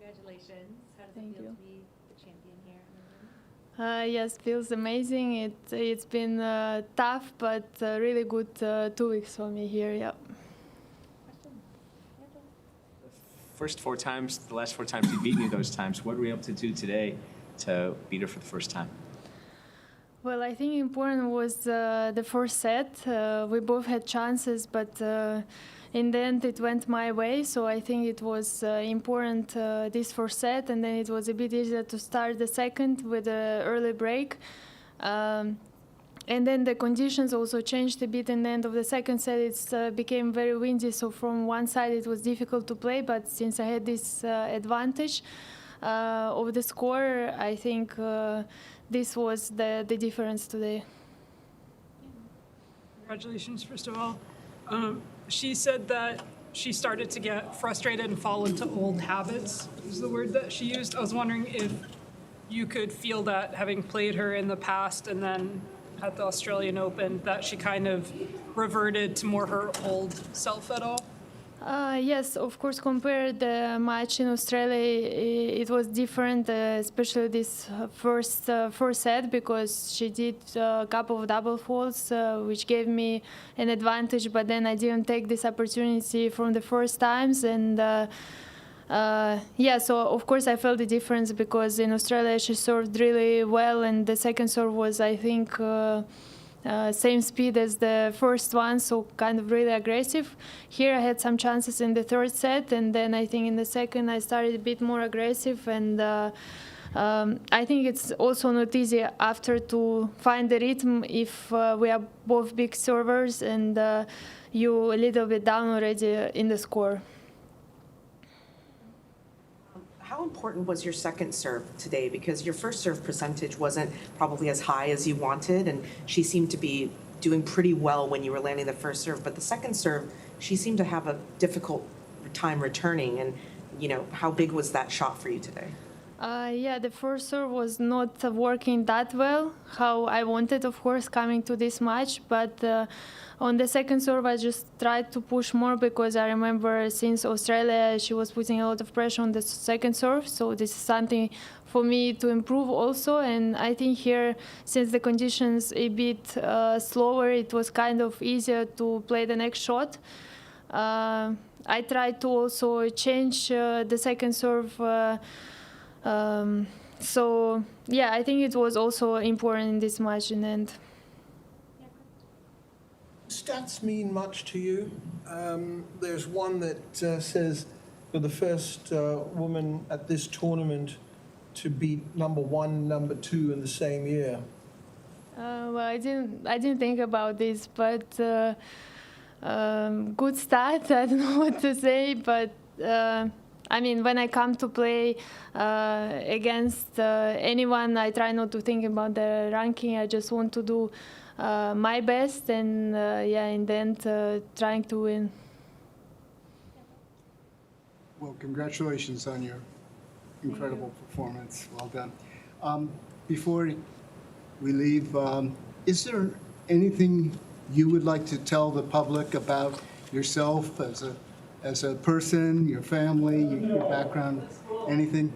Congratulations. How does Thank it feel you. to be the champion here in England? Yes, feels amazing. It's been tough, but really good 2 weeks for me here. Yeah. Question? Yeah, go. First 4 times, the last 4 times she's beaten you those times. What were you able to do today to beat her for the first time? Well, I think important was the first set. We both had chances, but in the end it went my way. So I think it was important this first set, and then it was a bit easier to start the second with an early break. And then the conditions also changed a bit in the end of the second set. It became very windy, so from one side it was difficult to play, but since I had this advantage of the score, I think this was the difference today. Congratulations, first of all. She said that she started to get frustrated and fall into old habits, is the word that she used. I was wondering if you could feel that, having played her in the past and then at the Australian Open, that she kind of reverted to more her old self at all? Yes, of course, compared the match in Australia, it was different, especially this first set, because she did a couple of double faults, which gave me an advantage, but then I didn't take this opportunity from the first times. And yeah, so of course I felt the difference, because in Australia she served really well, and the second serve was, I think, same speed as the first one, so kind of really aggressive. Here I had some chances in the third set, and then I think in the second I started a bit more aggressive, and I think it's also not easy after to find the rhythm if we are both big servers and you a little bit down already in the score. How important was your second serve today? Because your first serve percentage wasn't probably as high as you wanted, and she seemed to be doing pretty well when you were landing the first serve. But the second serve, she seemed to have a difficult time returning. And, you know, how big was that shot for you today? Yeah, the first serve was not working that well, how I wanted, of course, coming to this match. But on the second serve, I just tried to push more, because I remember since Australia, she was putting a lot of pressure on the second serve. So this is something for me to improve also. And I think here, since the conditions a bit slower, it was kind of easier to play the next shot. I tried to also change the second serve. So yeah, I think it was also important in this match in the end. Stats mean much to you. There's one that says you're the first woman at this tournament to beat number 1, number 2 in the same year. Well, I didn't think about this, but good stat. I don't know what to say, but I mean, when I come to play against anyone, I try not to think about the ranking. I just want to do my best, and yeah, in the end, trying to win. Well, congratulations on your incredible performance. Well done. Before we leave, is there anything you would like to tell the public about yourself as a person, your family, your background, anything?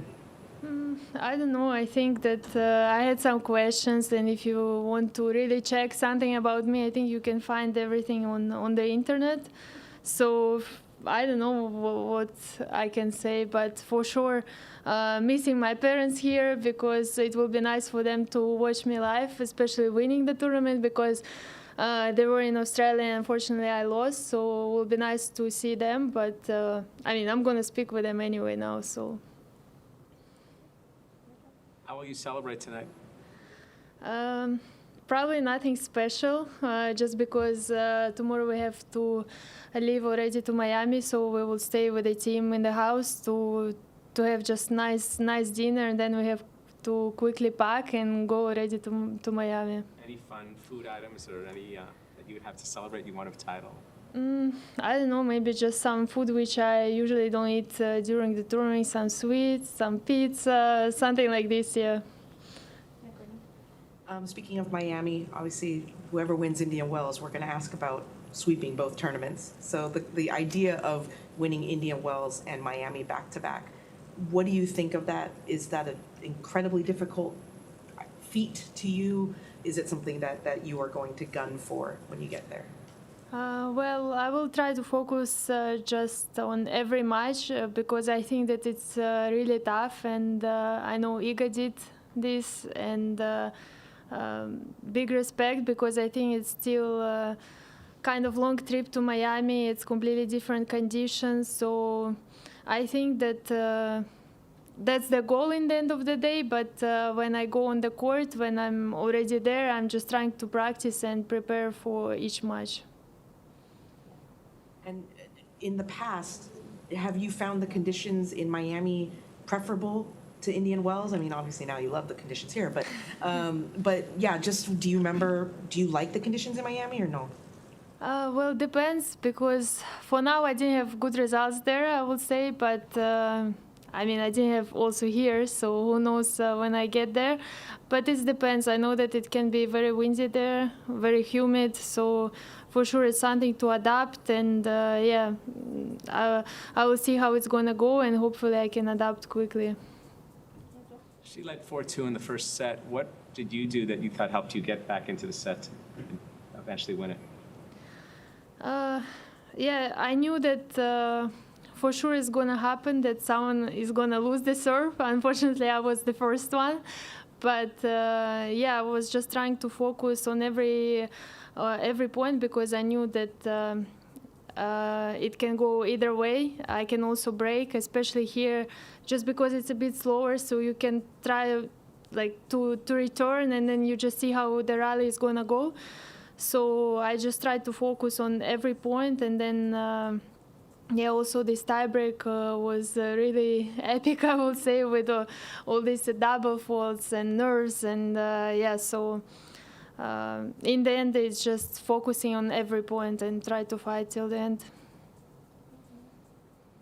I don't know. I think that I had some questions, and if you want to really check something about me, I think you can find everything on the internet. So I don't know what I can say, but for sure, missing my parents here, because it will be nice for them to watch me live, especially winning the tournament, because they were in Australia, and unfortunately I lost, so it will be nice to see them. But I mean, I'm going to speak with them anyway now, so. How will you celebrate tonight? Probably nothing special, just because tomorrow we have to leave already to Miami, so we will stay with the team in the house to have just nice dinner, and then we have to quickly pack and go already to Miami. Any fun food items or any that you would have to celebrate you won a title? I don't know, maybe just some food which I usually don't eat during the tournament, some sweets, some pizza, something like this, yeah. Speaking of Miami, obviously, whoever wins Indian Wells, we're going to ask about sweeping both tournaments. So the idea of winning Indian Wells and Miami back-to-back, What do you think of that? Is that an incredibly difficult feat to you? Is it something that you are going to gun for when you get there? Well, I will try to focus just on every match because I think that it's really tough, and I know Iga did this, and big respect because I think it's still kind of long trip to Miami. It's completely different conditions, so I think that that's the goal in the end of the day. But when I go on the court, when I'm already there, I'm just trying to practice and prepare for each match. And in the past, have you found the conditions in Miami preferable to Indian Wells? I mean, obviously now you love the conditions here, but yeah, just do you like the conditions in Miami or no? Well, depends, because for now I didn't have good results there, I would say, but I mean, I didn't have also here, so who knows when I get there. But it depends. I know that it can be very windy there, very humid, so for sure it's something to adapt, and yeah, I will see how it's going to go, and hopefully I can adapt quickly. She led 4-2 in the first set. What did you do that you thought helped you get back into the set and eventually win it? Yeah, I knew that for sure it's going to happen, that someone is going to lose the serve. Unfortunately, I was the first one. But yeah, I was just trying to focus on every point because I knew that it can go either way. I can also break, especially here, just because it's a bit slower, so you can try like to return, and then you just see how the rally is going to go. So I just tried to focus on every point, and then yeah, also this tiebreak was really epic, I would say, with all these double faults and nerves, and yeah, so in the end it's just focusing on every point and try to fight till the end.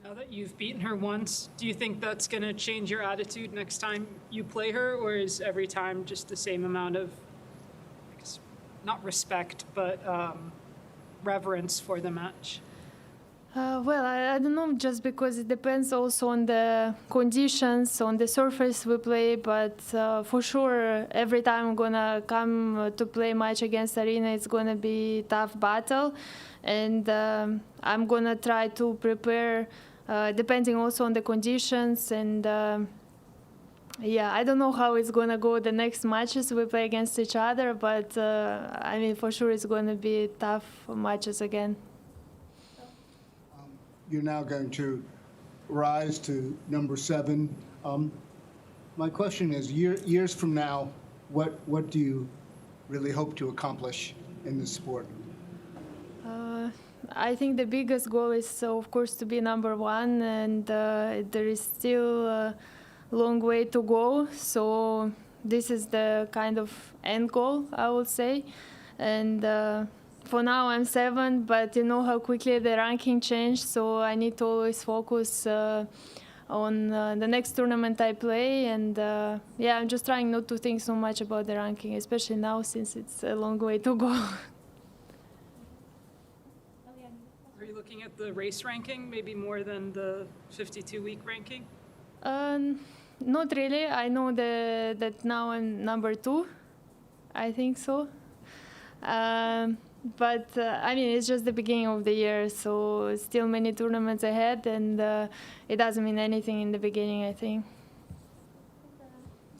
Now that you've beaten her once, do you think that's going to change your attitude next time you play her, or is every time just the same amount of, I guess, not respect, but reverence for the match? Well, I don't know, just because it depends also on the conditions, on the surface we play, but for sure, every time I'm gonna come to play match against Aryna, it's gonna be a tough battle, and I'm gonna try to prepare, depending also on the conditions, and yeah, I don't know how it's gonna go the next matches we play against each other, but I mean, for sure it's gonna be tough matches again. You're now going to rise to number 7. My question is, years from now, what do you really hope to accomplish in this sport? I think the biggest goal is, of course, to be number 1, and there is still a long way to go. So this is the kind of end goal, I would say. And for now, I'm 7, but you know how quickly the ranking changed, so I need to always focus on the next tournament I play. And yeah, I'm just trying not to think so much about the ranking, especially now since it's a long way to go. Are you looking at the race ranking, maybe more than the 52-week ranking? Not really. I know that now I'm number 2. I think so. But I mean, it's just the beginning of the year, so still many tournaments ahead, and it doesn't mean anything in the beginning, I think.